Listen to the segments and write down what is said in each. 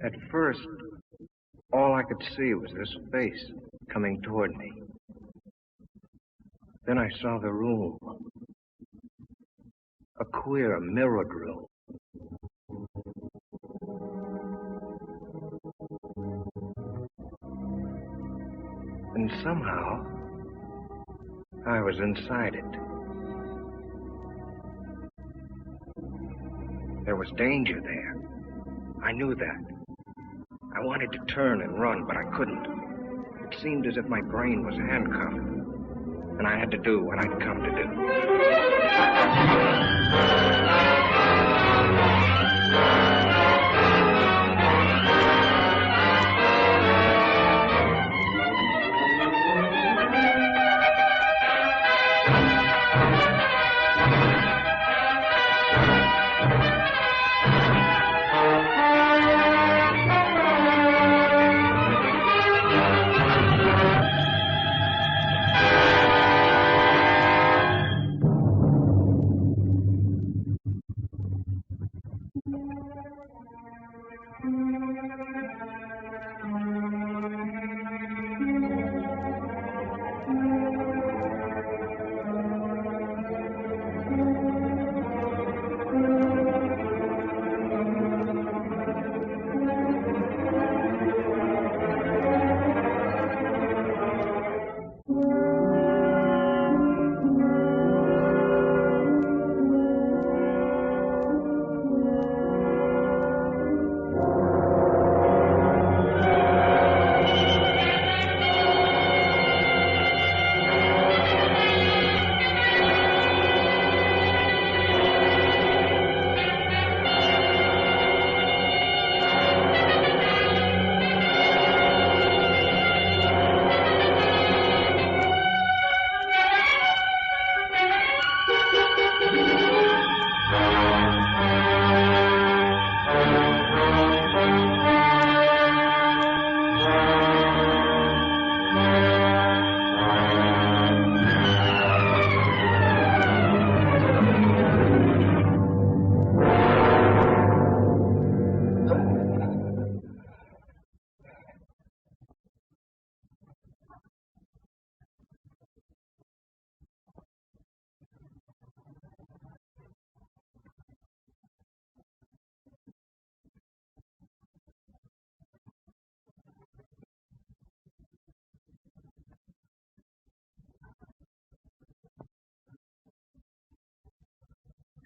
At first, all I could see was this face coming toward me. Then I saw the room. A queer, mirrored room. And somehow, I was inside it. There was danger there. I knew that. I wanted to turn and run, but I couldn't. It seemed as if my brain was handcuffed, and I had to do what I'd come to do.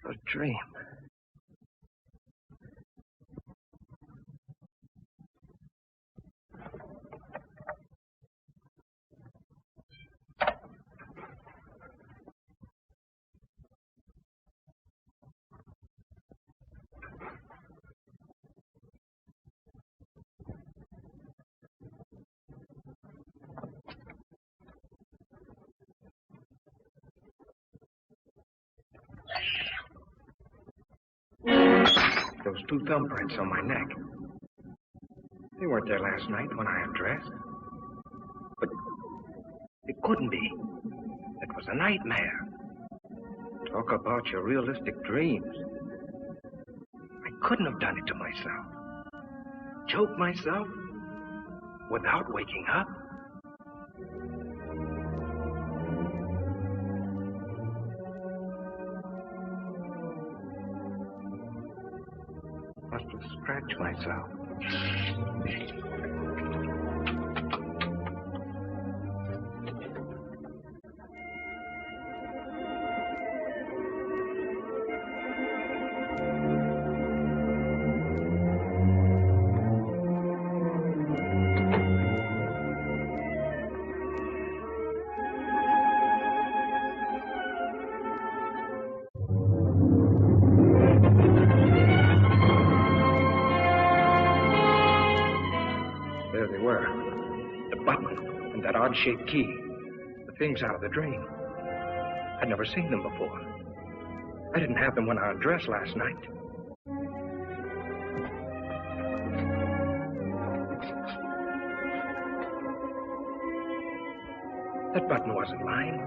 A dream. Those 2 thumbprints on my neck. They weren't there last night when I undressed. But it couldn't be. It was a nightmare. Talk about your realistic dreams. I couldn't have done it to myself. Choke myself without waking up. Must have scratched myself. Odd-shaped key. The things out of the dream. I'd never seen them before. I didn't have them when I undressed last night. That button wasn't mine.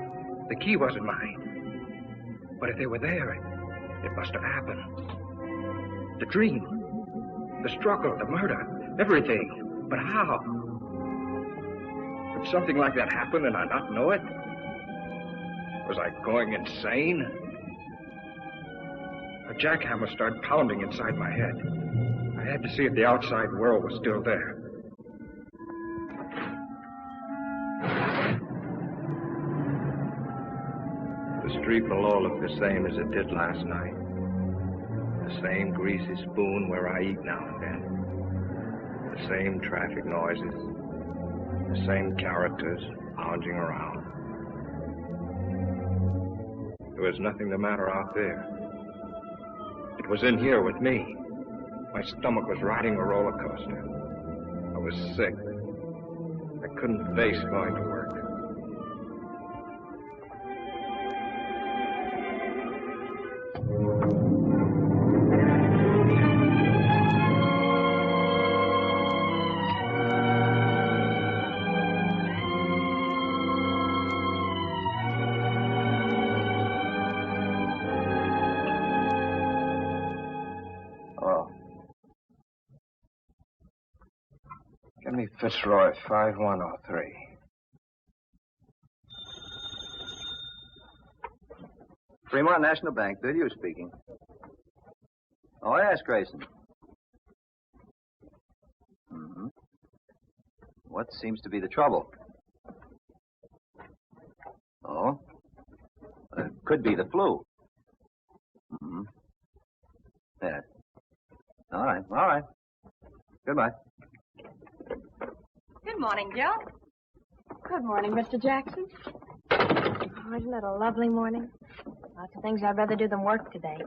The key wasn't mine. But if they were there, it must have happened. The dream, the struggle, the murder. Everything. But how? Could something like that happen and I not know it? Was I going insane? A jackhammer started pounding inside my head. I had to see if the outside world was still there. The street below looked the same as it did last night. The same greasy spoon where I eat now and then. The same traffic noises. The same characters lounging around. There was nothing the matter out there. It was in here with me. My stomach was riding a roller coaster. I was sick. I couldn't face going to work. Fitzroy, 5103. Fremont National Bank, Bill speaking. Oh, yes, Grayson. Mm-hmm. What seems to be the trouble? Oh? It could be the flu. Mm-hmm. Yeah. All right. Goodbye. Good morning, Joe. Good morning, Mr. Jackson. Oh, isn't it a lovely morning? Lots of things I'd rather do than work today.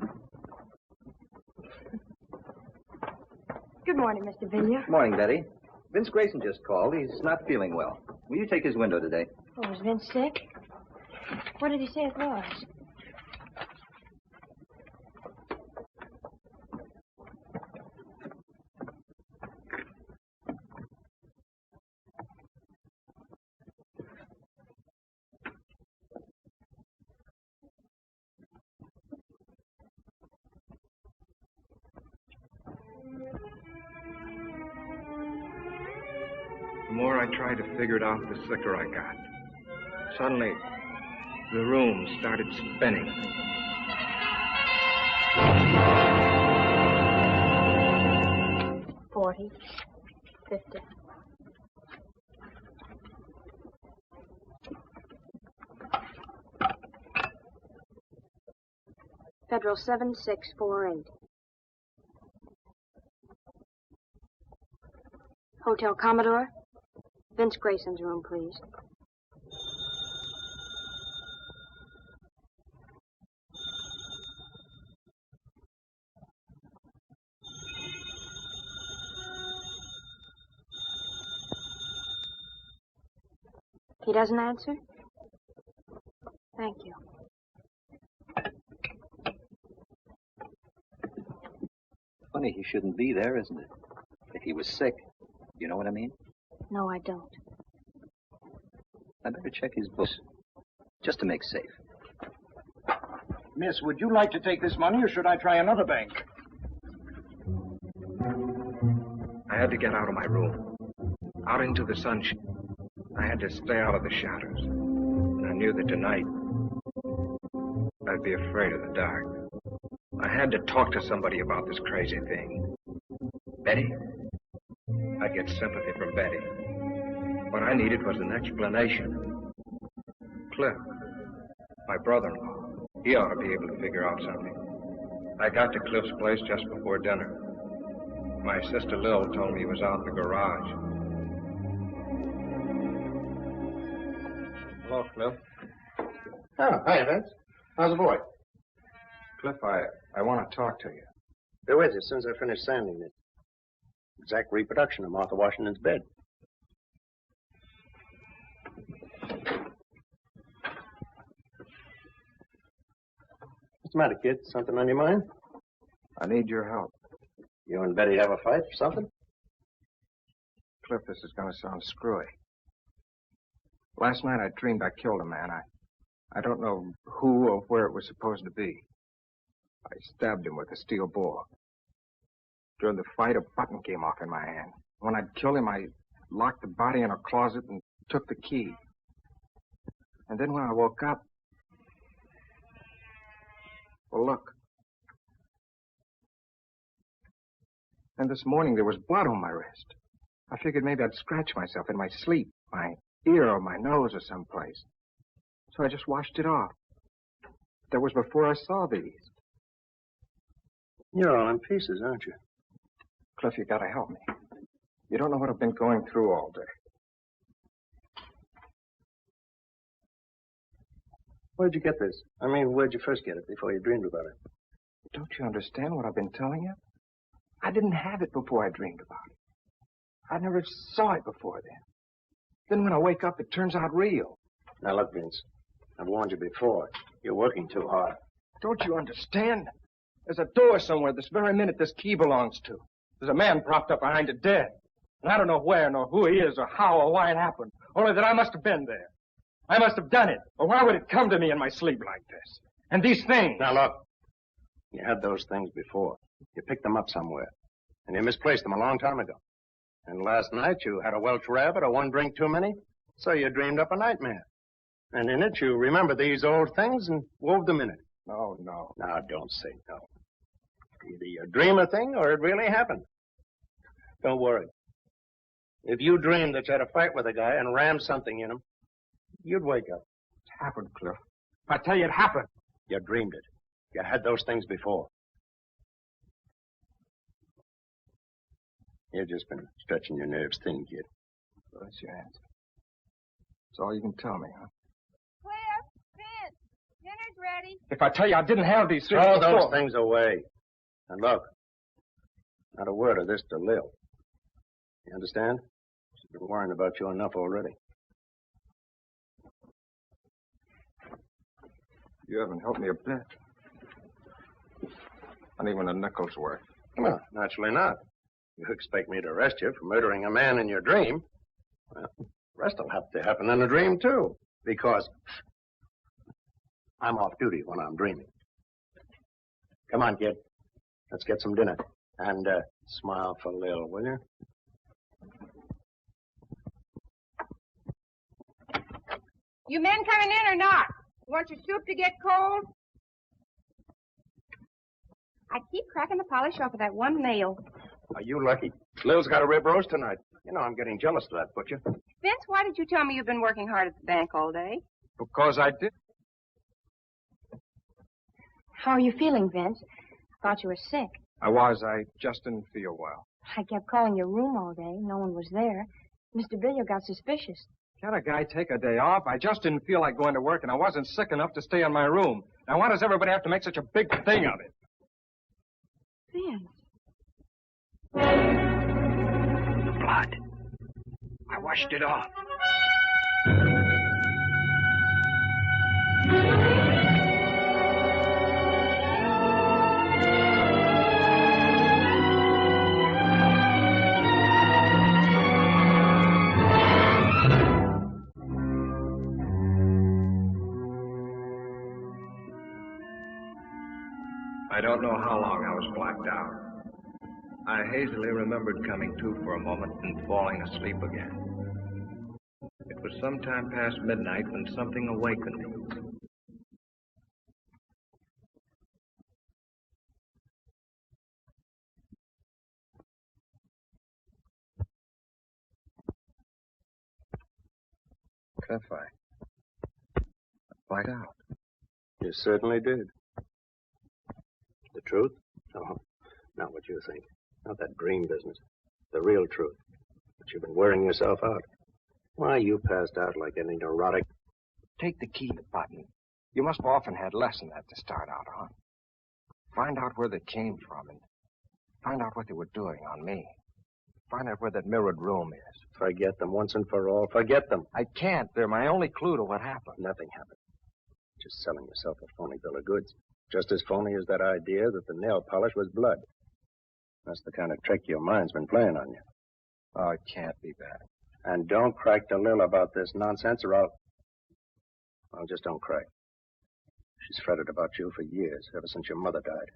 Good morning, Mr. Villiers. Morning, Betty. Vince Grayson just called. He's not feeling well. Will you take his window today? Oh, is Vince sick? What did he say it was? The more I tried to figure it out, the sicker I got. Suddenly, the room started spinning. $40, $50. Federal 7648. Hotel Commodore. Vince Grayson's room, please. He doesn't answer? Thank you. Funny he shouldn't be there, isn't it? If he was sick. You know what I mean? No, I don't. I better check his books, just to make safe. Miss, would you like to take this money, or should I try another bank? I had to get out of my room, out into the sunshine. I had to stay out of the shadows. And I knew that tonight, I'd be afraid of the dark. I had to talk to somebody about this crazy thing. Betty. I'd get sympathy from Betty. What I needed was an explanation. Cliff, my brother-in-law, he ought to be able to figure out something. I got to Cliff's place just before dinner. My sister Lil told me he was out in the garage. Hello, Cliff. Oh, hi, Vince. How's the boy? Cliff, I want to talk to you. Be with you as soon as I finish sanding it. Exact reproduction of Martha Washington's bed. What's the matter, kid? Something on your mind? I need your help. You and Betty have a fight or something? Cliff, this is going to sound screwy. Last night I dreamed I killed a man. I don't know who or where it was supposed to be. I stabbed him with a steel bore. During the fight, a button came off in my hand. When I'd killed him, I locked the body in a closet and took the key. And then when I woke up... Well, look. And this morning there was blood on my wrist. I figured maybe I'd scratch myself in my sleep, my ear or my nose or someplace. So I just washed it off. That was before I saw these. You're all in pieces, aren't you? Cliff, you gotta help me. You don't know what I've been going through all day. Where'd you get this? I mean, where'd you first get it before you dreamed about it? Don't you understand what I've been telling you? I didn't have it before I dreamed about it. I never saw it before then. Then when I wake up, it turns out real. Now, look, Vince. I've warned you before. You're working too hard. Don't you understand? There's a door somewhere this very minute this key belongs to. There's a man propped up behind it dead. And I don't know where, nor who he is, or how, or why it happened. Only that I must have been there. I must have done it. Or why would it come to me in my sleep like this? And these things... Now, look. You had those things before. You picked them up somewhere. And you misplaced them a long time ago. And last night you had a Welsh rabbit or one drink too many, so you dreamed up a nightmare. And in it you remembered these old things and wove them in it. No. Now, don't say no. Either you dream a thing or it really happened. Don't worry. If you dreamed that you had a fight with a guy and rammed something in him, you'd wake up. It happened, Cliff. I tell you, it happened. You dreamed it. You had those things before. You've just been stretching your nerves thin, kid. So that's your answer. That's all you can tell me, huh? Cliff, Vince, dinner's ready. If I tell you I didn't have these things Throw before... those things away. And look, not a word of this to Lil. You understand? She's been worrying about you enough already. You haven't helped me a bit. Not even a nickel's worth. Well, naturally not. You expect me to arrest you for murdering a man in your dream? Well, the rest will have to happen in a dream, too. Because I'm off duty when I'm dreaming. Come on, kid. Let's get some dinner. And smile for Lil, will you? You men coming in or not? You want your soup to get cold? I keep cracking the polish off of that one nail. Are you lucky? Lil's got a rib roast tonight. You know, I'm getting jealous of that, butcher. Vince, why did you tell me you've been working hard at the bank all day? Because I did. How are you feeling, Vince? I thought you were sick. I was. I just didn't feel well. I kept calling your room all day. No one was there. Mr. Billier got suspicious. Can't a guy take a day off? I just didn't feel like going to work, and I wasn't sick enough to stay in my room. Now, why does everybody have to make such a big thing of it? Vince. Blood. I washed it off. I don't know how long I was blacked out. I hazily remembered coming to for a moment and falling asleep again. It was sometime past midnight when something awakened me. Cliff, I blacked out. You certainly did. The truth? Oh, not what you think. Not that dream business. The real truth. But you've been wearing yourself out. Why, you passed out like any neurotic. Take the key button. You must have often had less than that to start out on. Find out where they came from and find out what they were doing on me. Find out where that mirrored room is. Forget them once and for all. Forget them. I can't. They're my only clue to what happened. Nothing happened. Just selling yourself a phony bill of goods. Just as phony as that idea that the nail polish was blood. That's the kind of trick your mind's been playing on you. Oh, it can't be that. And don't crack to Lil about this nonsense or I'll... Well, just don't crack. She's fretted about you for years, ever since your mother died.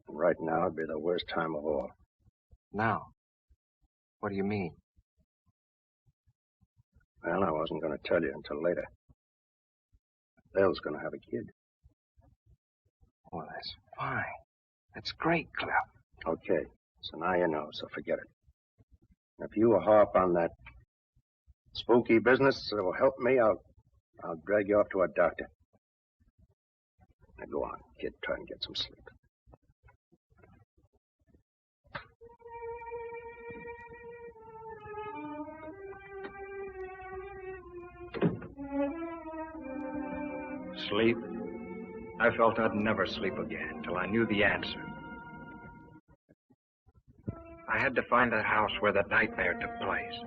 And right now it'd be the worst time of all. Now? What do you mean? Well, I wasn't going to tell you until later. Bill's going to have a kid. Well, that's fine. That's great, Cliff. Okay, so now you know, so forget it. If you harp on that spooky business that will help me, I'll drag you off to a doctor. Now go on, kid, try and get some sleep. Sleep? I felt I'd never sleep again till I knew the answer. I had to find that house where that nightmare took place.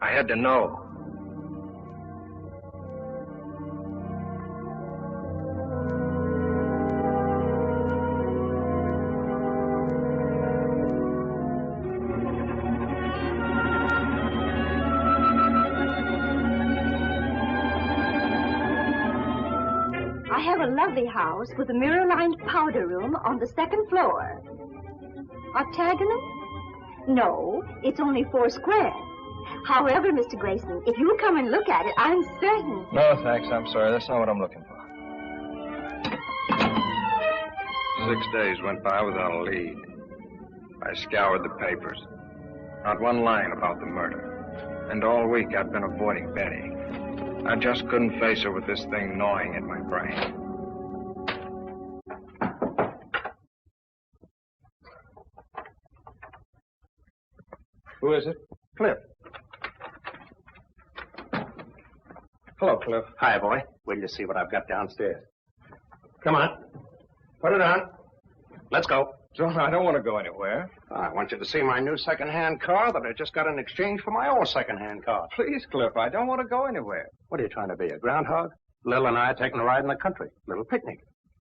I had to know. I have a lovely house with a mirror-lined powder room on the second floor. Octagonal? No, it's only 4 square. However, Mr. Grayson, if you'll come and look at it, I'm certain... No, thanks. I'm sorry. That's not what I'm looking for. 6 days went by without a lead. I scoured the papers. Not one line about the murder. And all week I'd been avoiding Betty. I just couldn't face her with this thing gnawing at my brain. Who is it? Cliff. Hello, Cliff. Hi, boy. Wait till you see what I've got downstairs. Come on. Put it on. Let's go. John, I don't want to go anywhere. I want you to see my new second-hand car that I just got in exchange for my old second-hand car. Please, Cliff, I don't want to go anywhere. What are you trying to be, a groundhog? Lil and I are taking a ride in the country. Little picnic.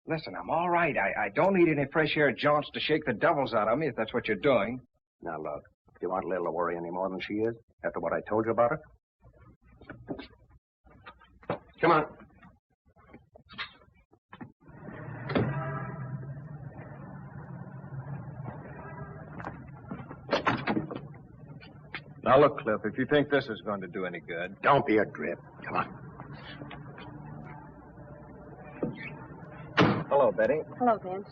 Listen, I'm all right. I don't need any fresh air jaunts to shake the devils out of me, if that's what you're doing. Now, look, do you want Lil to worry any more than she is after what I told you about her? Come on. Now, look, Cliff, if you think this is going to do any good... Don't be a drip. Come on. Hello, Betty. Hello, Vince.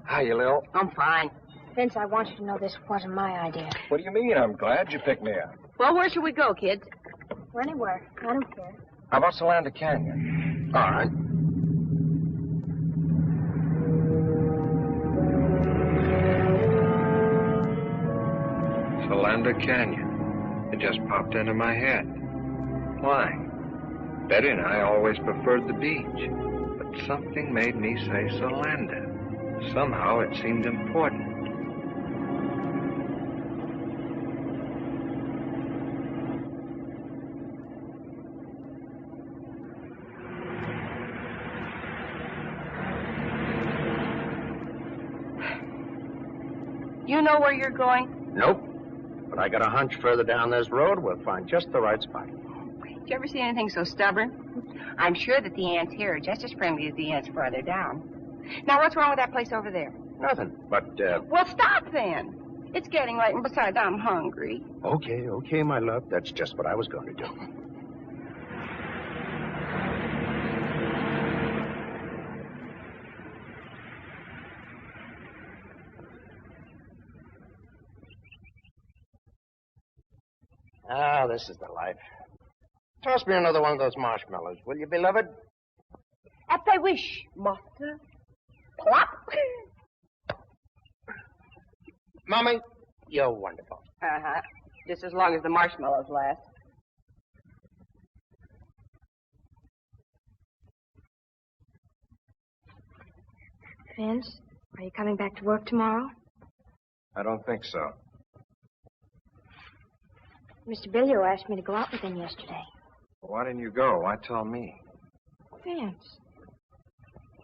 Hiya, Lil. I'm fine. Vince, I want you to know this wasn't my idea. What do you mean? I'm glad you picked me up. Well, where should we go, kids? Or anywhere. I don't care. How about Solanda Canyon? All right. Solanda Canyon. It just popped into my head. Why? Betty and I always preferred the beach. But something made me say Solanda. Somehow it seemed important. You know where you're going? Nope. But I got a hunch further down this road, we'll find just the right spot. Did you ever see anything so stubborn? I'm sure that the ants here are just as friendly as the ants farther down. Now, what's wrong with that place over there? Nothing. But, Well, stop then. It's getting late, and besides, I'm hungry. Okay, my love. That's just what I was going to do. Ah, this is the life. Toss me another one of those marshmallows, will you, beloved? At thy wish, master. Plop. Mommy, you're wonderful. Uh-huh. Just as long as the marshmallows last. Vince, are you coming back to work tomorrow? I don't think so. Mr. Billio asked me to go out with him yesterday. Why didn't you go? Why tell me? Vince,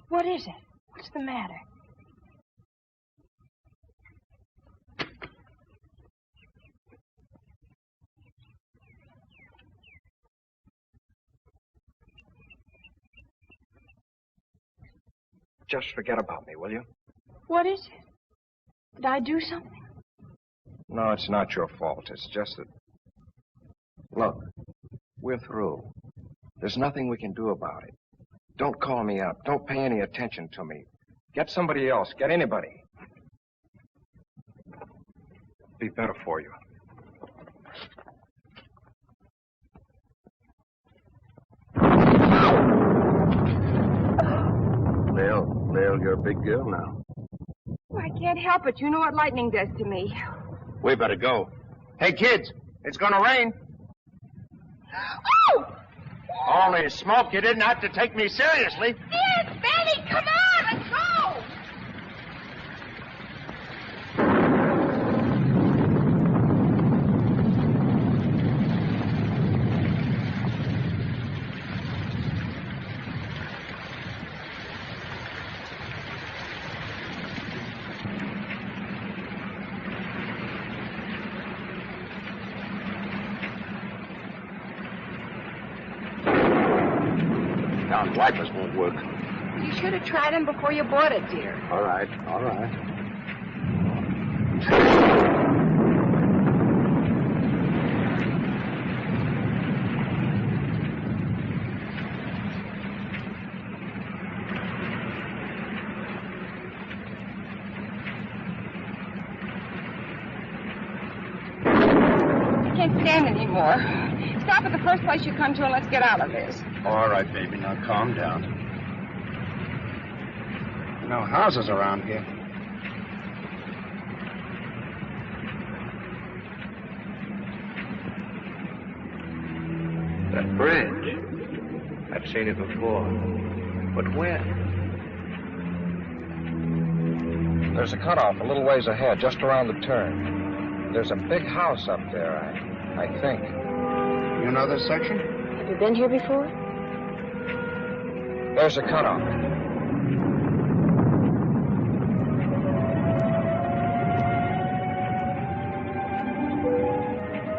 what is it? What's the matter? Just forget about me, will you? What is it? Did I do something? No, it's not your fault. It's just that... Look, we're through. There's nothing we can do about it. Don't call me up. Don't pay any attention to me. Get somebody else. Get anybody. Be better for you. Bill, you're a big girl now. Well, I can't help it. You know what lightning does to me. We better go. Hey, kids, it's gonna rain. Oh! Only smoke, you didn't have to take me seriously. Yes, Benny, come on, let's go! Now, wipers won't work. You should have tried them before you bought it, dear. All right, all right. I can't stand anymore. Stop at the first place you come to and let's get out of this. All right, baby, now calm down. No houses around here. That bridge. I've seen it before. But when? There's a cutoff a little ways ahead, just around the turn. There's a big house up there, I think. You know this section? Have you been here before? There's a cutoff.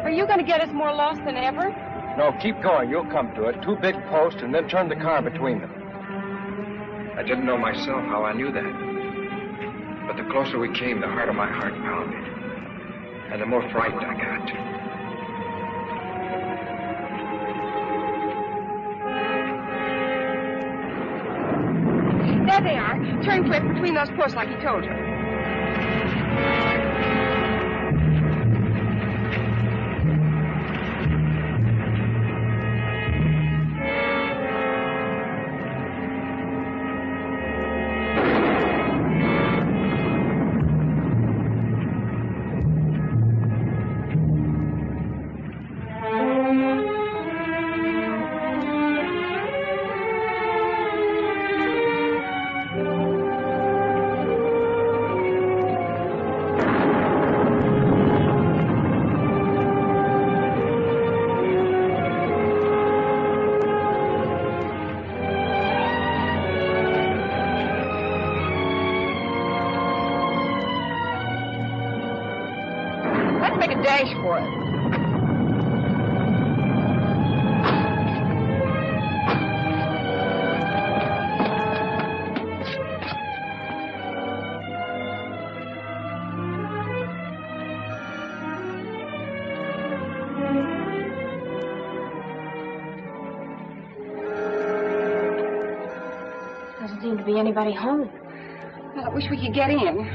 Are you going to get us more lost than ever? No, keep going. You'll come to it. 2 big posts, and then turn the car between them. I didn't know myself how I knew that. But the closer we came, the harder my heart pounded. And the more frightened I got. There they are. Turn quick between those posts like he told you. Let's make a dash for it. Doesn't seem to be anybody home. Well, I wish we could get in.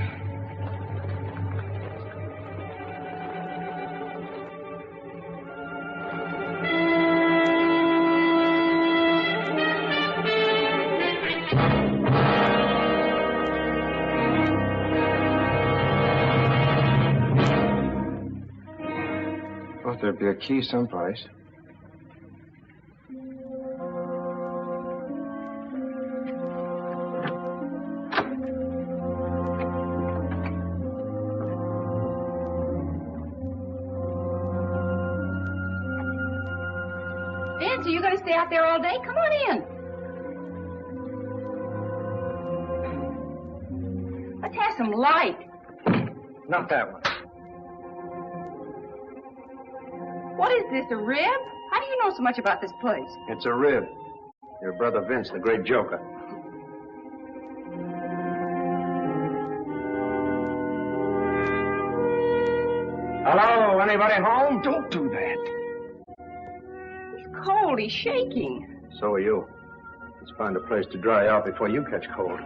Thought there'd be a key someplace. Vince, are you going to stay out there all day? Come on in. Let's have some light. Not that one. What is this, a rib? How do you know so much about this place? It's a rib. Your brother Vince, the great joker. anybody home? Don't do that. He's cold. He's shaking. So are you. Let's find a place to dry out before you catch cold.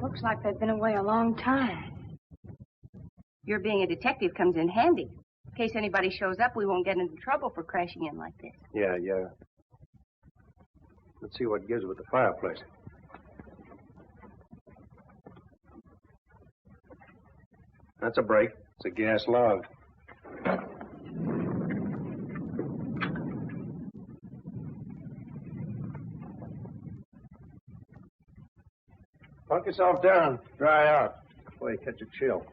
Looks like they've been away a long time. Your being a detective comes in handy. In case anybody shows up, we won't get into trouble for crashing in like this. Yeah. Let's see what gives with the fireplace. That's a break. It's a gas log. Punk yourself down. Dry out before you catch a chill.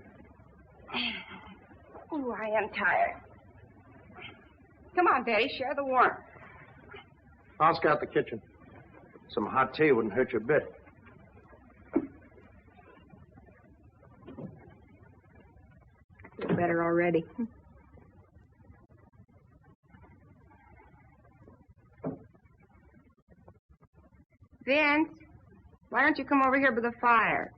Oh, I am tired. Come on, Betty, share the warmth. I'll scout the kitchen. Some hot tea wouldn't hurt you a bit. I feel better already. Vince, why don't you come over here by the fire?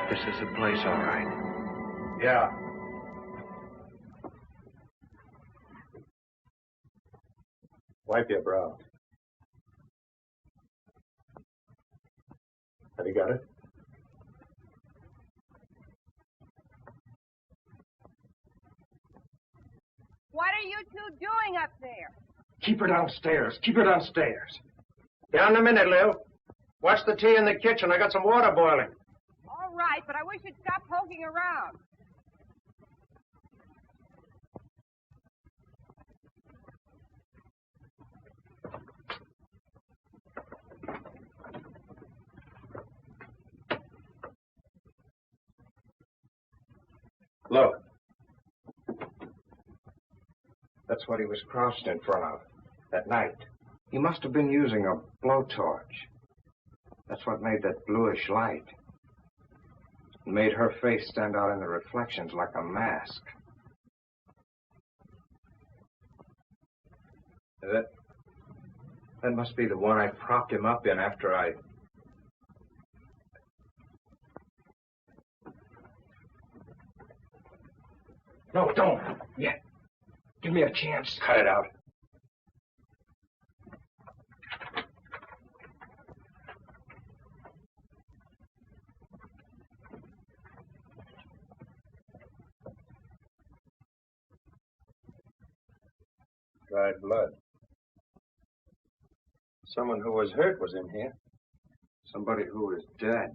This is the place, all right. Yeah. Wipe your brow. Have you got it? What are you two doing up there? Keep her downstairs. Keep her downstairs. Down in a minute, Lil. Watch the tea in the kitchen. I got some water boiling. All right, but I wish you'd stop poking around. Look. That's what he was crouched in front of that night. He must have been using a blowtorch. That's what made that bluish light. It made her face stand out in the reflections like a mask. That must be the one I propped him up in after I... No, don't. Yet. Give me a chance. Cut it out. Dried blood. Someone who was hurt was in here. Somebody who is dead.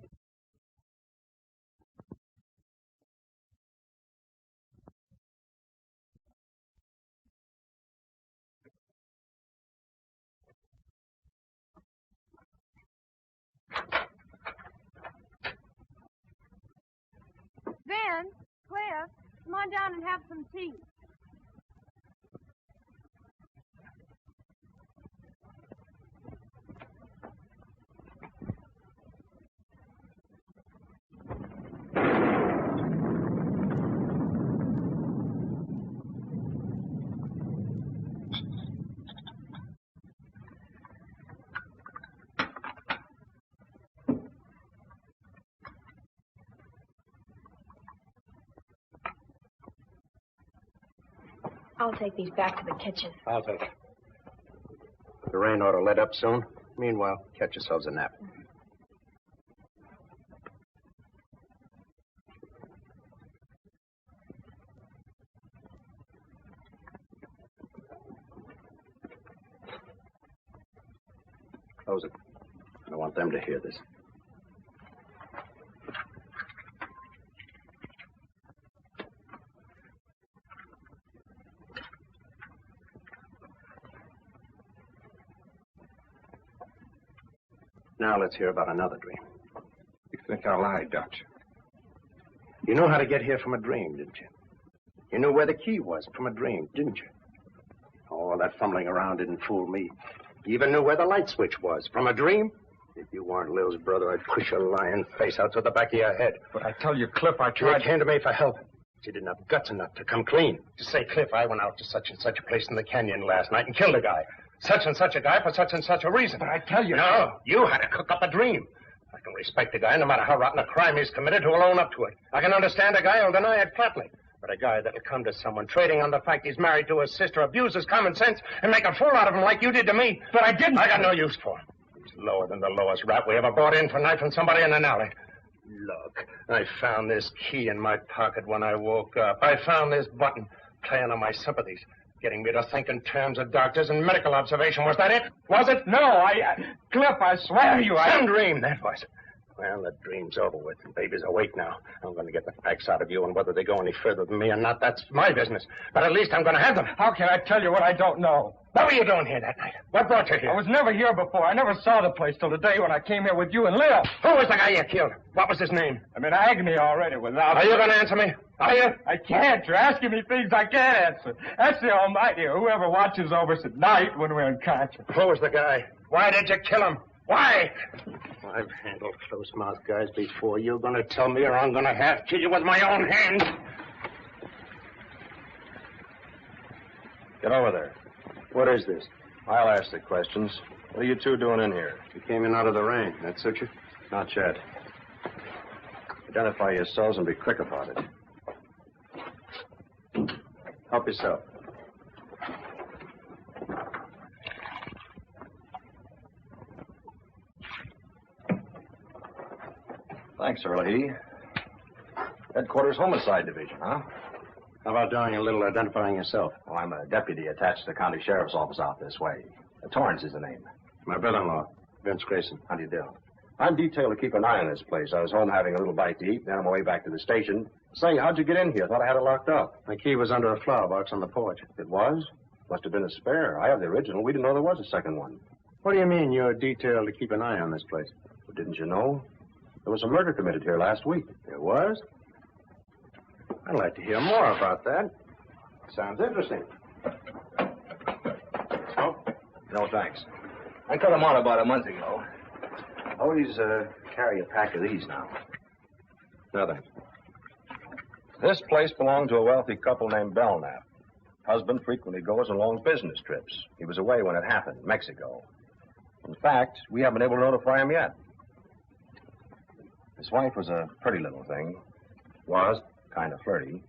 Ken, Cliff, come on down and have some tea. I'll take these back to the kitchen. I'll take it. The rain ought to let up soon. Meanwhile, catch yourselves a nap. Close it. I don't want them to hear this. Now let's hear about another dream. You think I lied, don't you? You know how to get here from a dream, didn't you? You knew where the key was from a dream, didn't you? Oh, that fumbling around didn't fool me. You even knew where the light switch was from a dream. If you weren't Lil's brother, I'd push your lying face out to the back of your head. But I tell you, Cliff, I You tried... came to me for help. But you didn't have guts enough to come clean. To say, Cliff, I went out to such and such a place in the canyon last night and killed a guy. Such and such a guy for such and such a reason. But I tell you... No, you had to cook up a dream. I can respect a guy, no matter how rotten a crime he's committed, who will own up to it. I can understand a guy who'll deny it flatly. But a guy that'll come to someone trading on the fact he's married to his sister, abuse his common sense, and make a fool out of him like you did to me. But I didn't... I got no use for him. He's lower than the lowest rat we ever brought in for knifing somebody in an alley. Look, I found this key in my pocket when I woke up. I found this button playing on my sympathies, getting me to think in terms of doctors and medical observation. Was that it? Was it? No, Cliff, I swear to you, Some dream, that was it. Well, the dream's over with. The baby's awake now. I'm going to get the facts out of you, and whether they go any further than me or not, that's my business. But at least I'm going to have them. How can I tell you what I don't know? What were you doing here that night? What brought you here? I was never here before. I never saw the place till the day when I came here with you and Lil. Who was the guy you killed? What was his name? I'm in agony already without... Are you going to answer me? Are you? I can't. You're asking me things I can't answer. That's the Almighty, or whoever watches over us at night when we're unconscious. Who was the guy? Why did you kill him? Why? I've handled close-mouthed guys before. You're going to tell me, or I'm going to have to kill you with my own hands. Get over there. What is this? I'll ask the questions. What are you two doing in here? You came in out of the rain. That suit you? Not yet. Identify yourselves and be quick about it. Help yourself. Thanks, Early. Headquarters Homicide Division, huh? How about doing a little identifying yourself? Well, I'm a deputy attached to the county sheriff's office out this way. Torrance is the name. My brother-in-law, Vince Grayson. How do you do? I'm detailed to keep an eye on this place. I was home having a little bite to eat, then on my way back to the station. Say, how'd you get in here? Thought I had it locked up. The key was under a flower box on the porch. It was? Must have been a spare. I have the original. We didn't know there was a second one. What do you mean you're detailed to keep an eye on this place? Well, didn't you know? There was a murder committed here last week. There was? I'd like to hear more about that. Sounds interesting. Oh? No, thanks. I cut them out about a month ago. Always carry a pack of these now. No, thanks. This place belonged to a wealthy couple named Belknap. Husband frequently goes on long business trips. He was away when it happened, Mexico. In fact, we haven't been able to notify him yet. His wife was a pretty little thing. Was kind of flirty.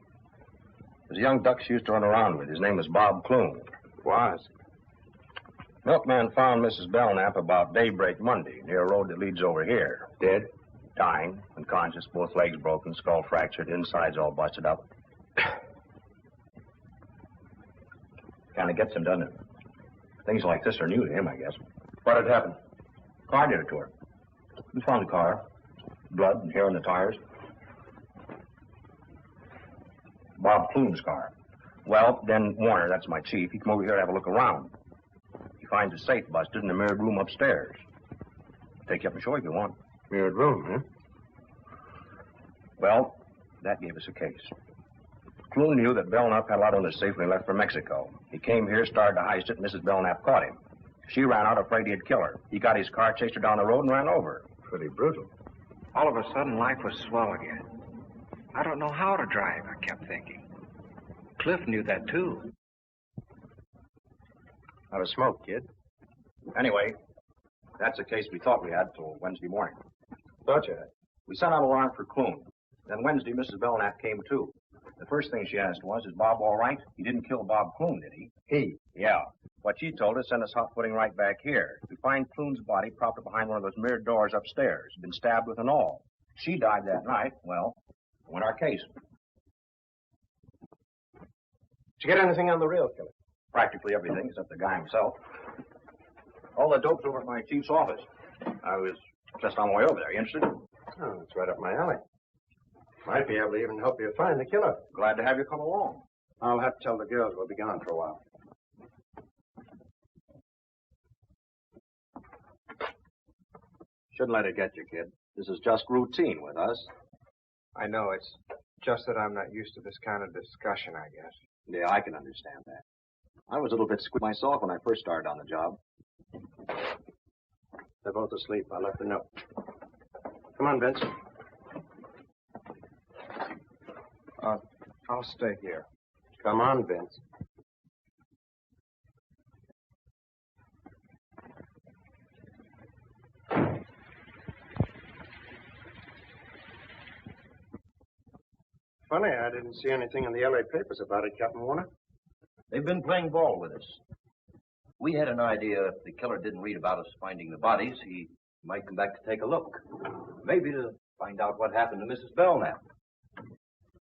There's a young duck she used to run around with. His name was Bob Clune. Was? Milkman found Mrs. Belknap about daybreak Monday near a road that leads over here. Dead? Dying, unconscious, both legs broken, skull fractured, insides all busted up. Kind of gets him, doesn't it? Things like this are new to him, I guess. What had happened? Car did it to her. We found the car. Blood and hair on the tires. Bob Clune's car. Well, then Warner, that's my chief, he come over here to have a look around. He finds a safe busted in the mirrored room upstairs. Take you up and show you if you want. Mirrored room, huh? Well, That gave us a case. Clune knew that Belknap had a lot on his safe when he left for Mexico. He came here, started to heist it, and Mrs. Belknap caught him. She ran out afraid he'd kill her. He got his car, chased her down the road, and ran over her. Pretty brutal. All of a sudden, life was swell again. I don't know how to drive, I kept thinking. Cliff knew that, too. Not a smoke, kid. Anyway, that's a case we thought we had till Wednesday morning. Thought you had. We sent out a warrant for Clune. Then Wednesday, Mrs. Belknap came, too. The first thing she asked was, is Bob all right? He didn't kill Bob Clune, did he? He? Yeah. What she told us sent us hot-footing right back here. We find Clune's body propped up behind one of those mirrored doors upstairs. Been stabbed with an awl. She died that night. Well, won our case. Did you get anything on the real killer? Practically everything except the guy himself. All the dope's over at my chief's office. I was just on my way over there. You interested? Oh, it's right up my alley. Might be able to even help you find the killer. Glad to have you come along. I'll have to tell the girls we'll be gone for a while. Shouldn't let it get you, kid. This is just routine with us. I know, it's just that I'm not used to this kind of discussion, I guess. Yeah, I can understand that. I was a little bit squeaked myself when I first started on the job. They're both asleep. I left a note. Come on, Vince. I'll stay here. Come on, Vince. Funny, I didn't see anything in the LA papers about it, Captain Warner. They've been playing ball with us. We had an idea if the killer didn't read about us finding the bodies, he might come back to take a look. Maybe to find out what happened to Mrs. Belknap.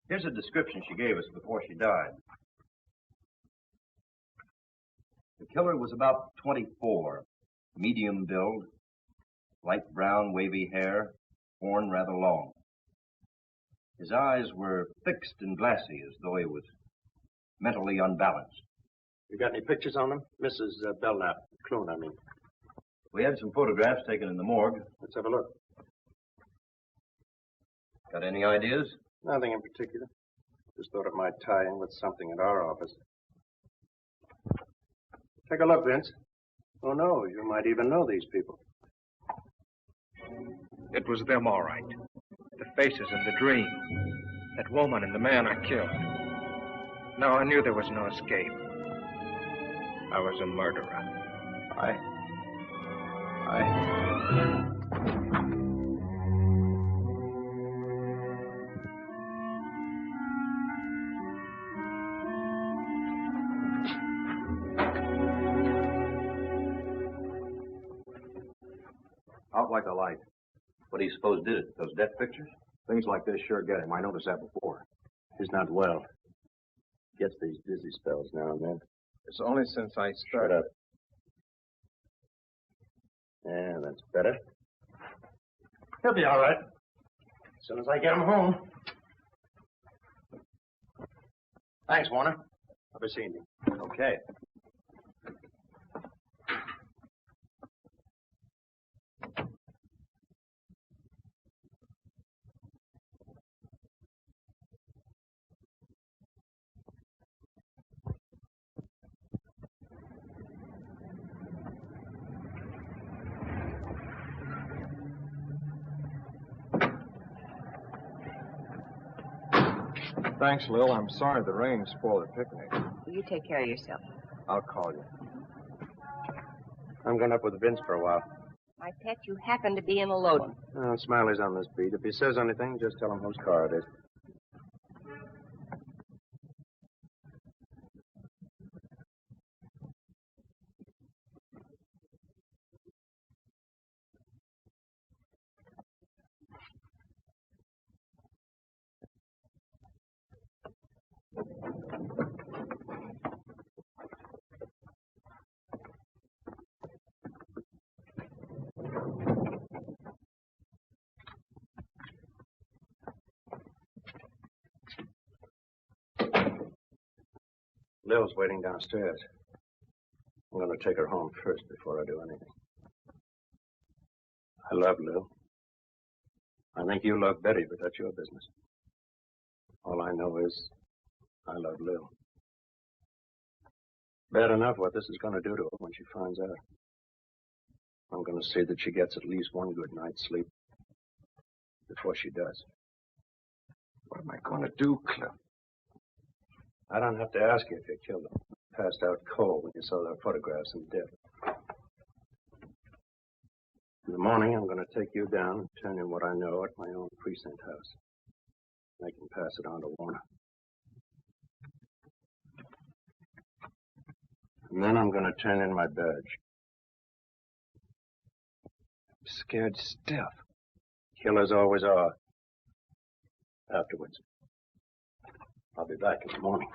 Here's a description she gave us before she died. The killer was about 24, medium build, light brown wavy hair, worn rather long. His eyes were fixed and glassy as though he was mentally unbalanced. You got any pictures on them? Mrs. Belknap. Clune, I mean. We had some photographs taken in the morgue. Let's have a look. Got any ideas? Nothing in particular. Just thought it might tie in with something at our office. Take a look, Vince. Oh, no, you might even know these people. It was them, all right. The faces and the dream. That woman and the man I killed. Now I knew there was no escape. I was a murderer. Out like a light. What do you suppose did it? Those death pictures? Things like this sure get him. I noticed that before. He's not well. Gets these dizzy spells now and then. It's only since I Shut started. up. Yeah, that's better. He'll be all right. As soon as I get him home. Thanks, Warner. I'll be seeing you. Okay. Thanks, Lil. I'm sorry the rain spoiled the picnic. You take care of yourself. I'll call you. I'm going up with Vince for a while. My pet, you happen to be in a load. Oh, Smiley's on this beat. If he says anything, just tell him whose car it is. Lil's waiting downstairs. I'm going to take her home first before I do anything. I love Lil. I think you love Betty, but that's your business. All I know is I love Lil. Bad enough what this is going to do to her when she finds out. I'm going to see that she gets at least one good night's sleep before she does. What am I going to do, Cliff? I don't have to ask you if you killed him. Passed out cold when you saw their photographs and dead. In the morning, I'm going to take you down and turn in what I know at my own precinct house. I can pass it on to Warner. And then I'm going to turn in my badge. I'm scared stiff. Killers always are. Afterwards. I'll be back in the morning.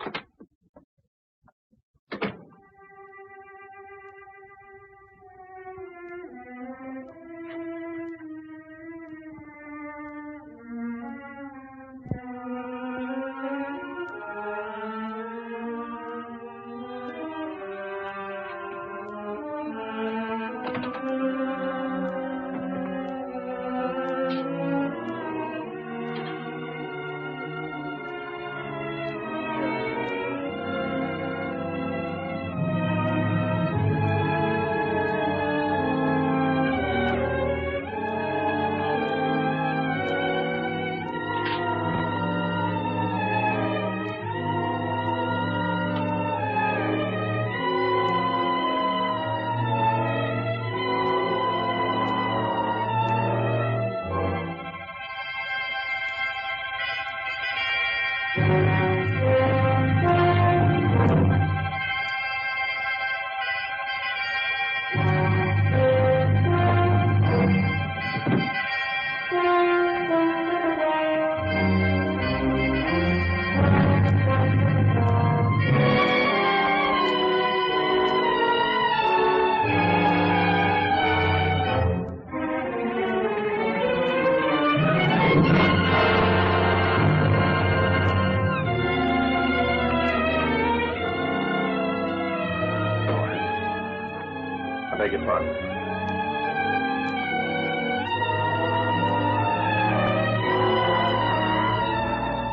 Beg your pardon.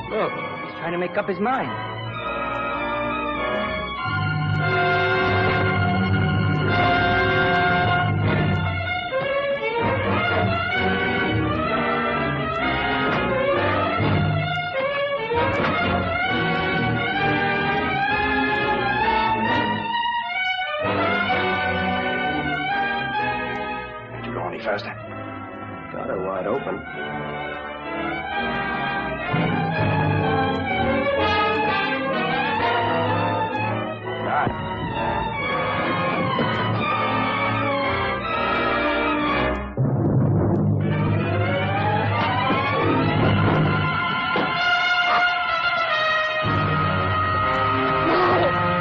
Look, he's trying to make up his mind. Faster. Got her wide open.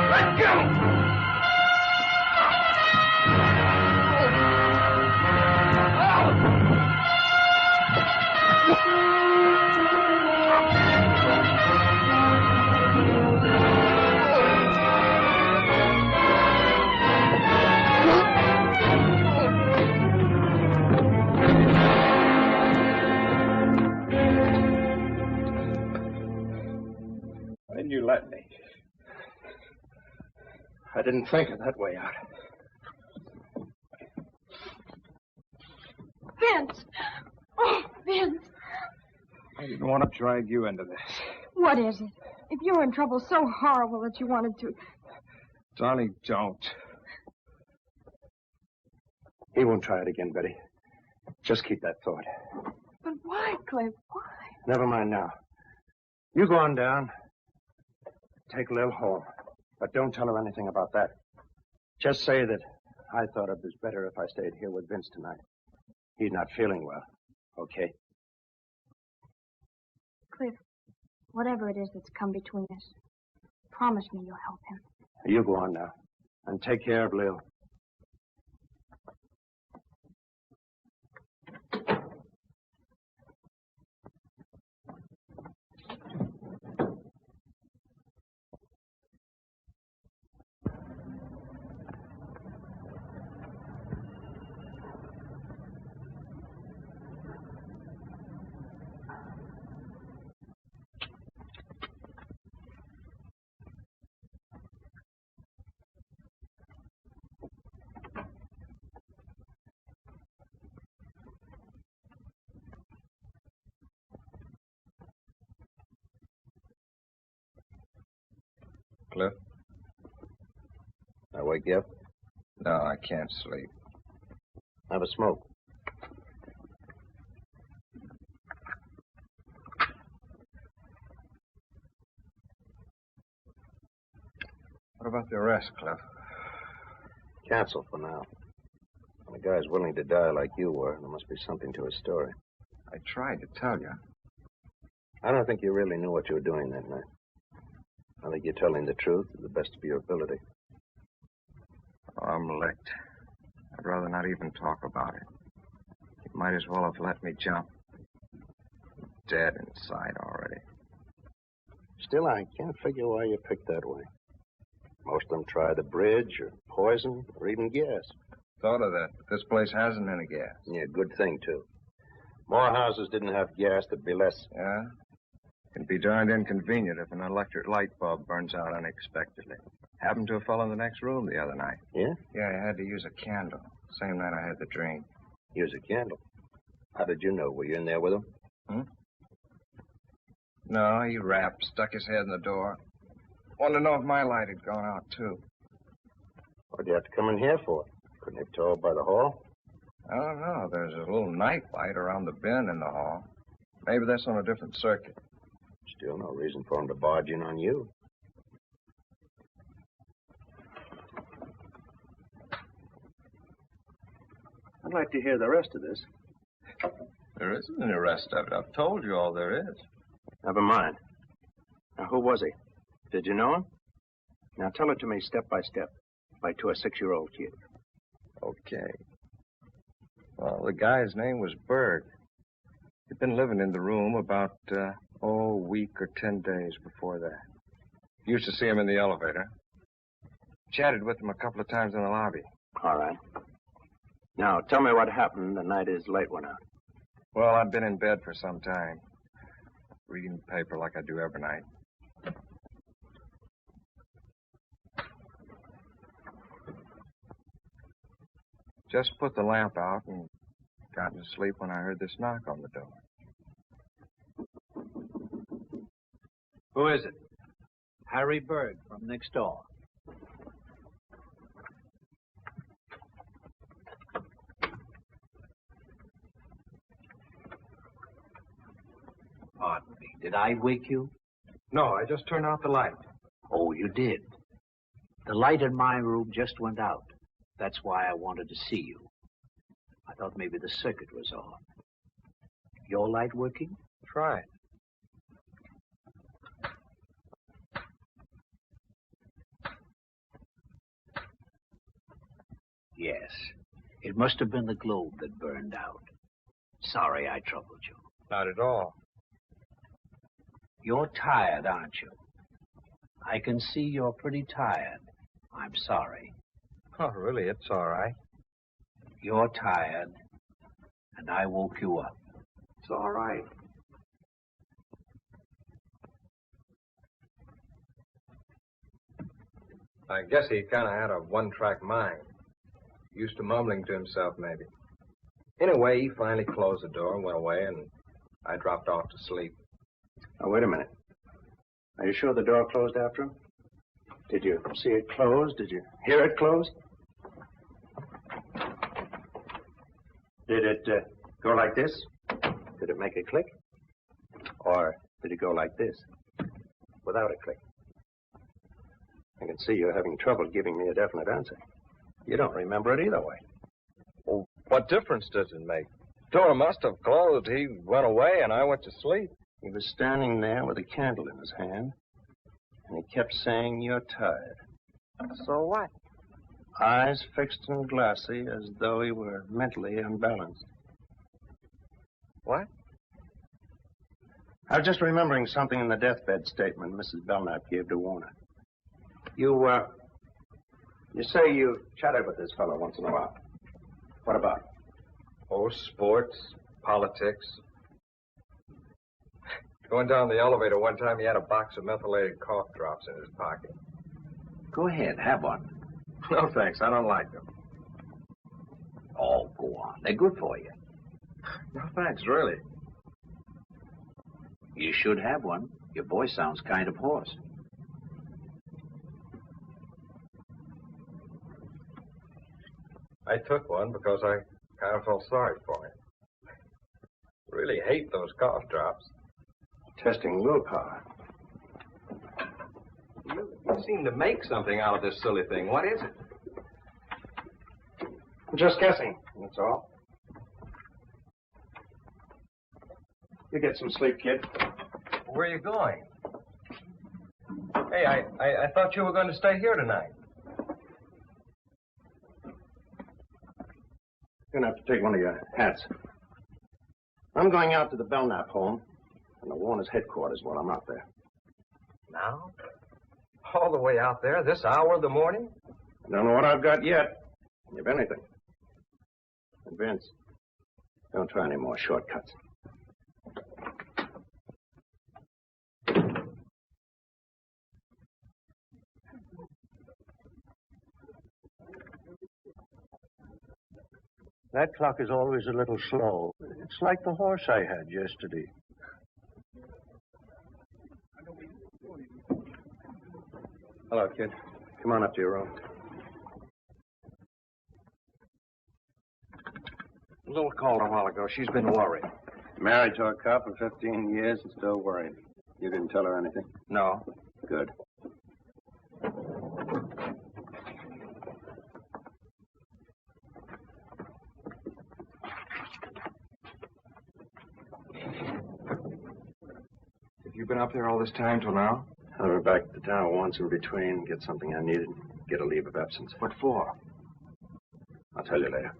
Let go! Then you let me. I didn't think of that way out. Vince! Oh, Vince! I didn't want to drag you into this. What is it? If you were in trouble so horrible that you wanted to... Darling, don't. He won't try it again, Betty. Just keep that thought. But why, Cliff? Why? Never mind now. You go on down. Take Lil home. But don't tell her anything about that. Just say that I thought it was better if I stayed here with Vince tonight. He's not feeling well. Okay? Cliff, whatever it is that's come between us, promise me you'll help him. You go on now. And take care of Lil. Cliff. I wake you up? No, I can't sleep. Have a smoke. What about the arrest, Cliff? Cancel for now. When a guy's willing to die like you were, there must be something to his story. I tried to tell you. I don't think you really knew what you were doing that night. I think you're telling the truth to the best of your ability. Oh, I'm licked. I'd rather not even talk about it. You might as well have let me jump. I'm dead inside already. Still, I can't figure why you picked that way. Most of them try the bridge or poison or even gas. Thought of that, but this place hasn't any gas. Yeah, good thing, too. More houses didn't have gas, there'd be less. Yeah? It'd be darned inconvenient if an electric light bulb burns out unexpectedly. Happened to a fellow in the next room the other night. Yeah? Yeah, I had to use a candle. Same night I had the dream. Use a candle. How did you know? Were you in there with him? No, he rapped, stuck his head in the door. Wanted to know if my light had gone out, too. What'd you have to come in here for? Couldn't have told by the hall? I don't know. There's a little night light around the bin in the hall. Maybe that's on a different circuit. Still no reason for him to barge in on you. I'd like to hear the rest of this. There isn't any rest of it. I've told you all there is. Never mind. Now, who was he? Did you know him? Now, tell it to me step by step, like to a 6-year-old kid. Okay. Well, the guy's name was Berg. He'd been living in the room about, a week or 10 days before that. Used to see him in the elevator. Chatted with him a couple of times in the lobby. All right. Now, tell me what happened the night his light went out. Well, I'd been in bed for some time, reading the paper like I do every night. Just put the lamp out and got to sleep when I heard this knock on the door. Who is it? Harry Berg from next door. Pardon me. Did I wake you? No, I just turned out the light. Oh, you did. The light in my room just went out. That's why I wanted to see you. I thought maybe the circuit was off. Your light working? Try it. Yes. It must have been the globe that burned out. Sorry I troubled you. Not at all. You're tired, aren't you? I can see you're pretty tired. I'm sorry. Oh, really? It's all right. You're tired, and I woke you up. It's all right. I guess he kind of had a one-track mind. Used to mumbling to himself, maybe. Anyway, he finally closed the door and went away, and I dropped off to sleep. Now, wait a minute. Are you sure the door closed after him? Did you see it close? Did you hear it close? Did it go like this? Did it make a click? Or did it go like this? Without a click? I can see you're having trouble giving me a definite answer. You don't remember it either way. Well, what difference does it make? Door must have closed. He went away, and I went to sleep. He was standing there with a candle in his hand, and he kept saying, "You're tired." So what? Eyes fixed and glassy as though he were mentally unbalanced. What? I was just remembering something in the deathbed statement Mrs. Belknap gave to Warner. You say you chatted with this fellow once in a while. What about? Oh, sports, politics. Going down the elevator one time, he had a box of methylated cough drops in his pocket. Go ahead, have one. No, thanks. I don't like them. Oh, go on. They're good for you. No, thanks, really. You should have one. Your voice sounds kind of hoarse. I took one because I kind of felt sorry for him. Really hate those cough drops. Testing willpower. You seem to make something out of this silly thing. What is it? I'm just guessing, that's all. You get some sleep, kid. Where are you going? Hey, I thought you were going to stay here tonight. You're going to have to take one of your hats. I'm going out to the Belknap home and the Warner's headquarters while I'm out there. Now? All the way out there, this hour of the morning? I don't know what I've got yet, if anything. And Vince, don't try any more shortcuts. That clock is always a little slow. It's like the horse I had yesterday. Hello, kid. Come on up to your room. A little called a while ago. She's been worried. Married to a cop for 15 years and still worried. You didn't tell her anything? No. Good. Have you been up there all this time till now? I went back to town once in between, get something I needed, get a leave of absence. What for? I'll tell you later.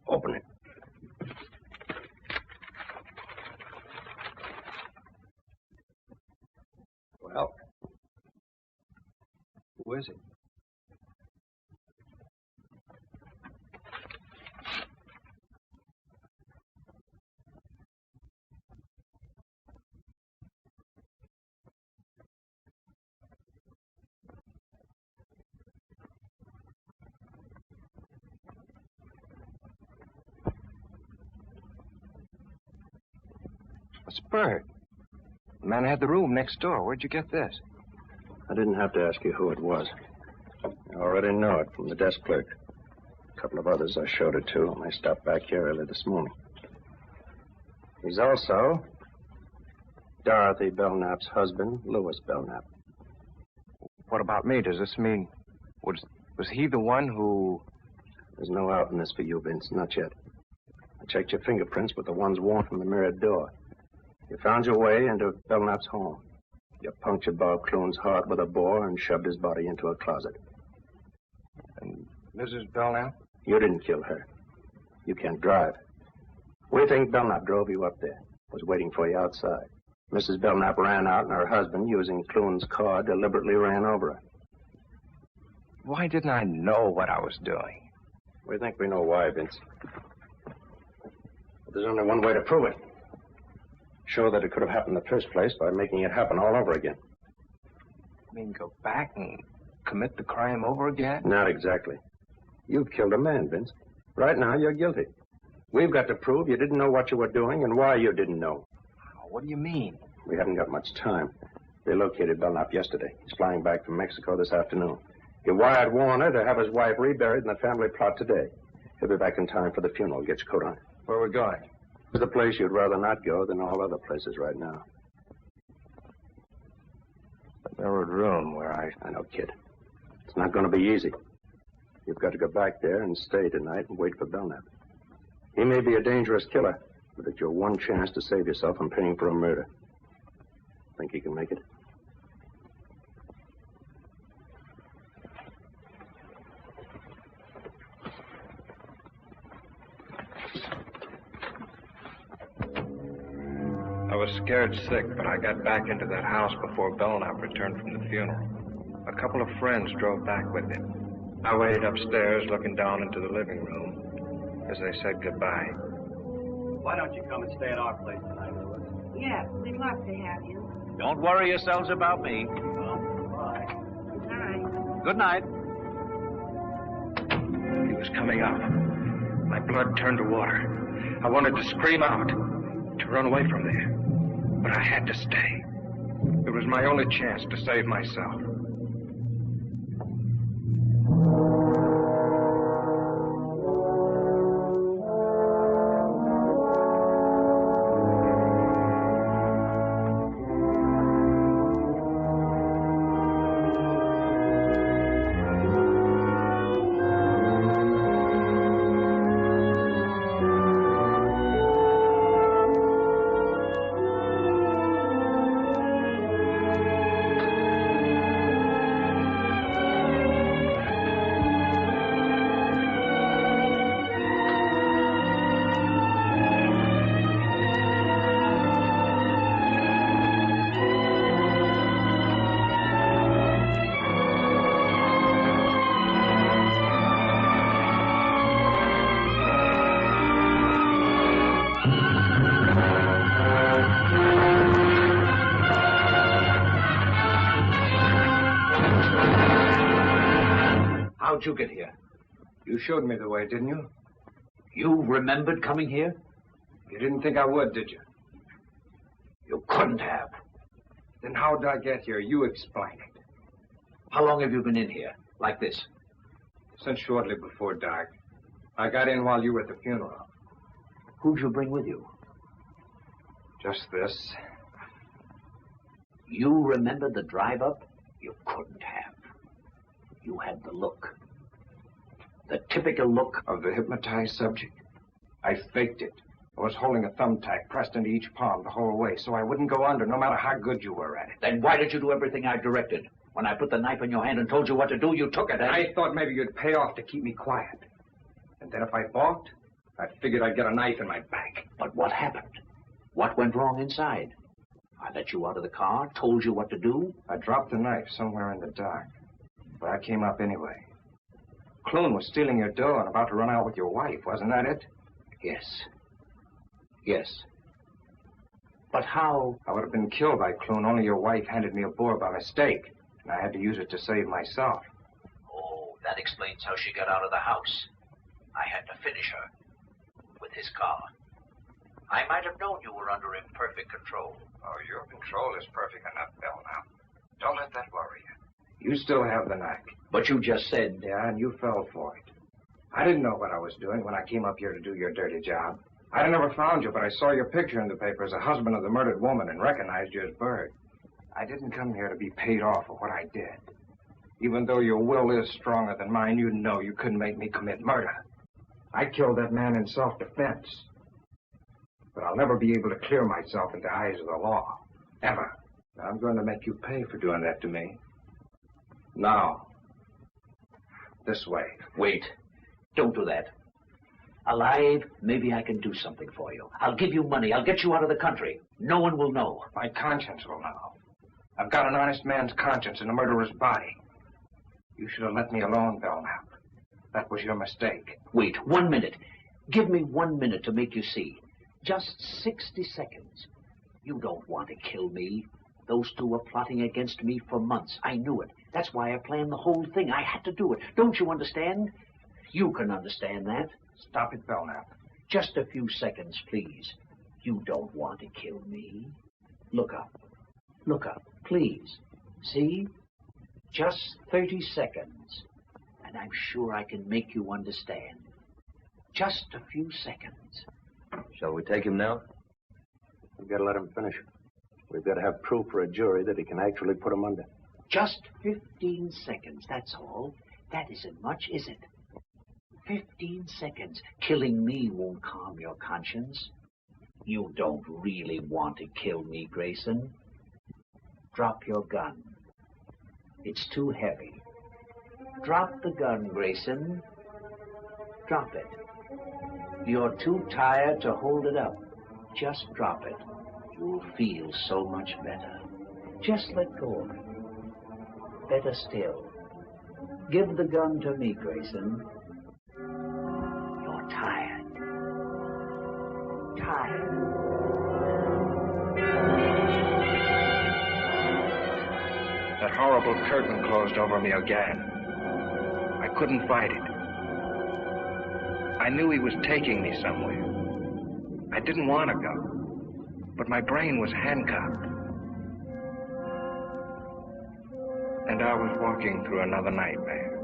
Open it. Well, who is it? It's Bert. The man had the room next door. Where'd you get this? I didn't have to ask you who it was. I already know it from the desk clerk. A couple of others I showed it to when I stopped back here early this morning. He's also Dorothy Belknap's husband, Louis Belknap. What about me? Does this mean... Was he the one who... There's no out in this for you, Vince. Not yet. I checked your fingerprints with the ones worn from the mirrored door. You found your way into Belknap's home. You punctured Bob Clune's heart with a bore and shoved his body into a closet. And Mrs. Belknap? You didn't kill her. You can't drive. We think Belknap drove you up there, was waiting for you outside. Mrs. Belknap ran out, and her husband, using Clune's car, deliberately ran over her. Why didn't I know what I was doing? We think we know why, Vince. But there's only one way to prove it. Show that it could have happened in the first place by making it happen all over again. I mean, go back and commit the crime over again? Not exactly. You've killed a man, Vince. Right now, you're guilty. We've got to prove you didn't know what you were doing and why you didn't know. What do you mean? We haven't got much time. They located Belknap yesterday. He's flying back from Mexico this afternoon. He wired Warner to have his wife reburied in the family plot today. He'll be back in time for the funeral. Get your coat on. Where are we going? It's the place you'd rather not go than all other places right now. The mirrored room where I know, kid. It's not going to be easy. You've got to go back there and stay tonight and wait for Belknap. He may be a dangerous killer, but it's your one chance to save yourself from paying for a murder. Think he can make it? I was scared sick, but I got back into that house before Belknap returned from the funeral. A couple of friends drove back with him. I waited upstairs, looking down into the living room as they said goodbye. Why don't you come and stay at our place tonight, Louis? Yes, we'd love to have you. Don't worry yourselves about me. Bye. Good night. Good night. He was coming up. My blood turned to water. I wanted to scream out, to run away from there. But I had to stay. It was my only chance to save myself. How'd you get here? You showed me the way, didn't you? You remembered coming here? You didn't think I would, did you? You couldn't have. Then how'd I get here? You explain it. How long have you been in here, like this? Since shortly before dark. I got in while you were at the funeral. Who'd you bring with you? Just this. You remembered the drive-up? You couldn't have. You had the look. The typical look of the hypnotized subject. I faked it. I was holding a thumbtack pressed into each palm the whole way, so I wouldn't go under, no matter how good you were at it. Then why did you do everything I directed? When I put the knife in your hand and told you what to do, you took it, eh? I thought maybe you'd pay off to keep me quiet. And then if I balked, I figured I'd get a knife in my back. But what happened? What went wrong inside? I let you out of the car, told you what to do. I dropped the knife somewhere in the dark, but I came up anyway. Clune was stealing your dough and about to run out with your wife, wasn't that it? Yes. Yes. But how? I would have been killed by Clune, only your wife handed me a boar by mistake, and I had to use it to save myself. Oh, that explains how she got out of the house. I had to finish her with his car. I might have known you were under imperfect control. Oh, your control is perfect enough, Bell, now. Don't let that worry you. You still have the knack. But you just said... Yeah, and you fell for it. I didn't know what I was doing when I came up here to do your dirty job. I'd never found you, but I saw your picture in the paper as a husband of the murdered woman and recognized you as Bird. I didn't come here to be paid off for what I did. Even though your will is stronger than mine, you know you couldn't make me commit murder. I killed that man in self-defense. But I'll never be able to clear myself in the eyes of the law. Ever. I'm going to make you pay for doing that to me. Now. This way. Wait. Don't do that. Alive, maybe I can do something for you. I'll give you money. I'll get you out of the country. No one will know. My conscience will know. I've got an honest man's conscience in a murderer's body. You should have let me alone, Belknap. That was your mistake. Wait, 1 minute. Give me 1 minute to make you see. Just 60 seconds. You don't want to kill me. Those two were plotting against me for months. I knew it. That's why I planned the whole thing. I had to do it. Don't you understand? You can understand that. Stop it, Belknap. Just a few seconds, please. You don't want to kill me. Look up. Look up, please. See? Just 30 seconds. And I'm sure I can make you understand. Just a few seconds. Shall we take him now? We've got to let him finish. We've got to have proof for a jury that he can actually put him under. Just 15 seconds, that's all. That isn't much, is it? 15 seconds. Killing me won't calm your conscience. You don't really want to kill me, Grayson. Drop your gun. It's too heavy. Drop the gun, Grayson. Drop it. You're too tired to hold it up. Just drop it. You'll feel so much better. Just let go of it. Better still. Give the gun to me, Grayson. You're tired. Tired. That horrible curtain closed over me again. I couldn't fight it. I knew he was taking me somewhere. I didn't want to go, but my brain was handcuffed. And I was walking through another nightmare.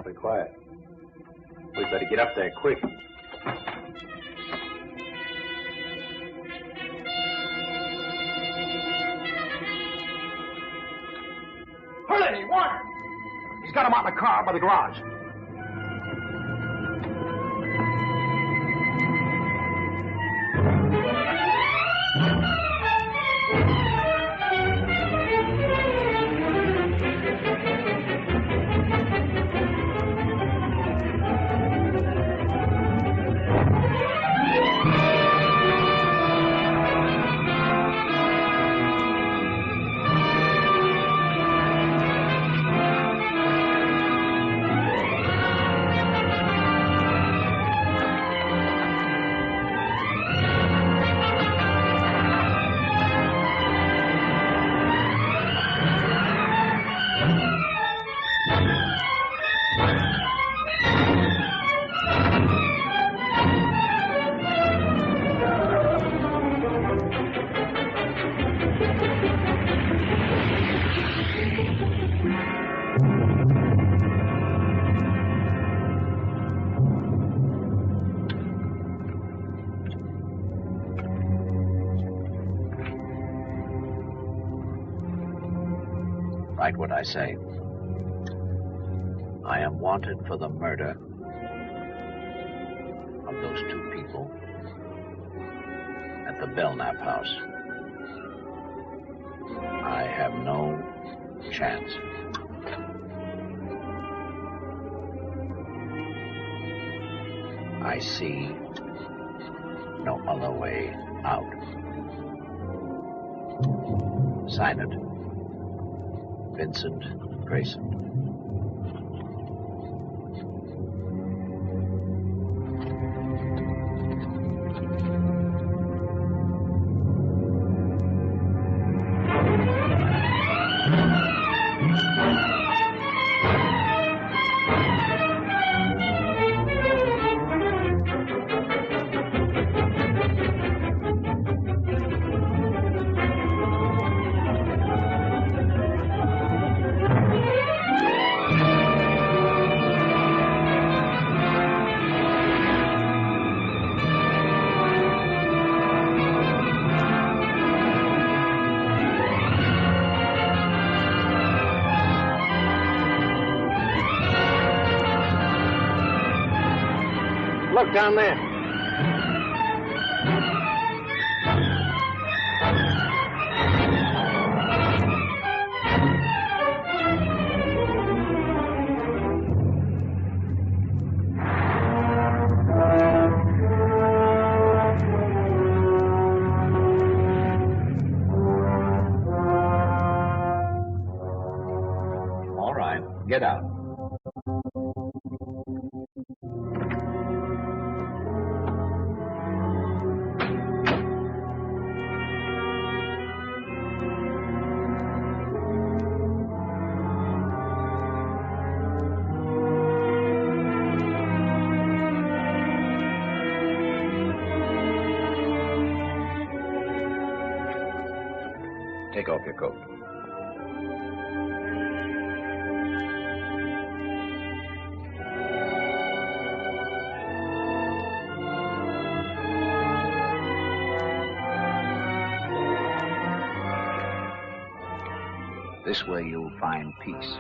Be quiet. We'd better get up there quick. Hurley, Warner! He's got him out in the car by the garage. Write what I say. I am wanted for the murder of those two people at the Belknap house. I have no chance. I see no other way out. Sign it. Vincent Grayson. Look down there. All right, get out. Take off your coat. This way you'll find peace.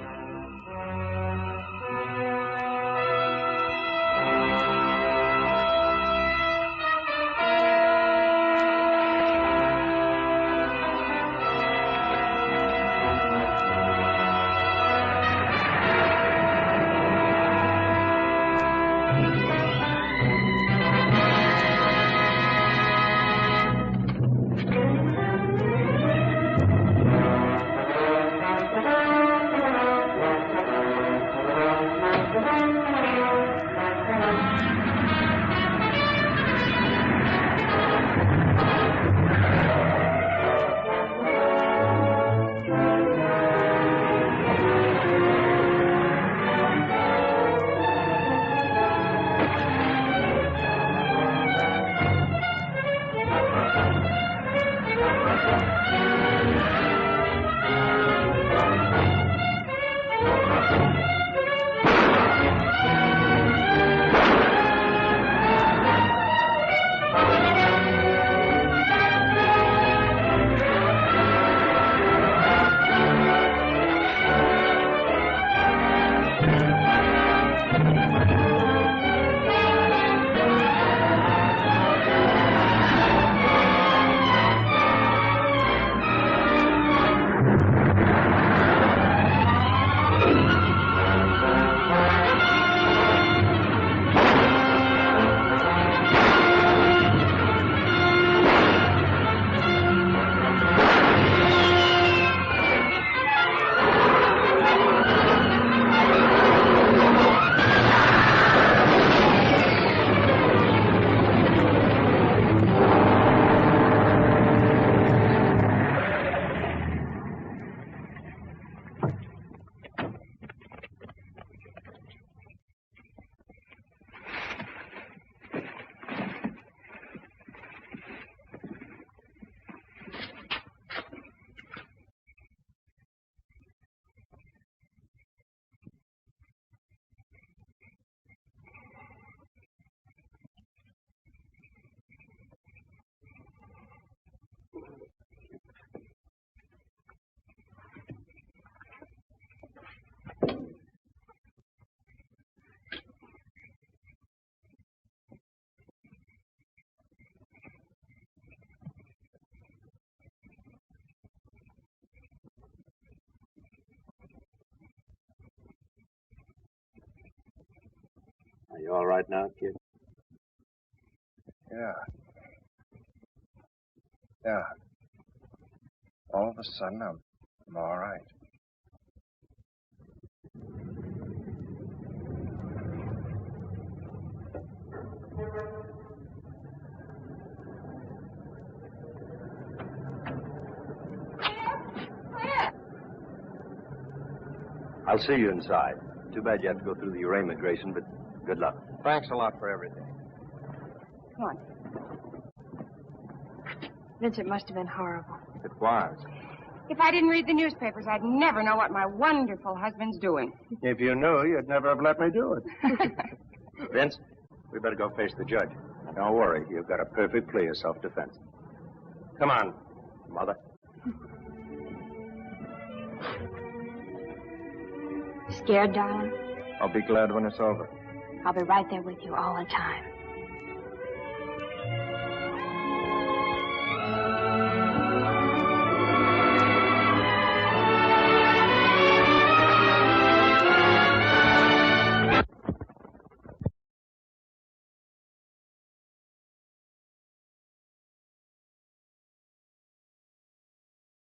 you all right now, kid? Yeah. Yeah. All of a sudden, I'm all right. I'll see you inside. Too bad you have to go through the arraignment, Grayson, but good luck. Thanks a lot for everything. Come on. Vince, it must have been horrible. It was. If I didn't read the newspapers, I'd never know what my wonderful husband's doing. If you knew, you'd never have let me do it. Vince, we better go face the judge. Don't worry, you've got a perfect plea of self-defense. Come on, Mother. Scared, darling? I'll be glad when it's over. I'll be right there with you all the time.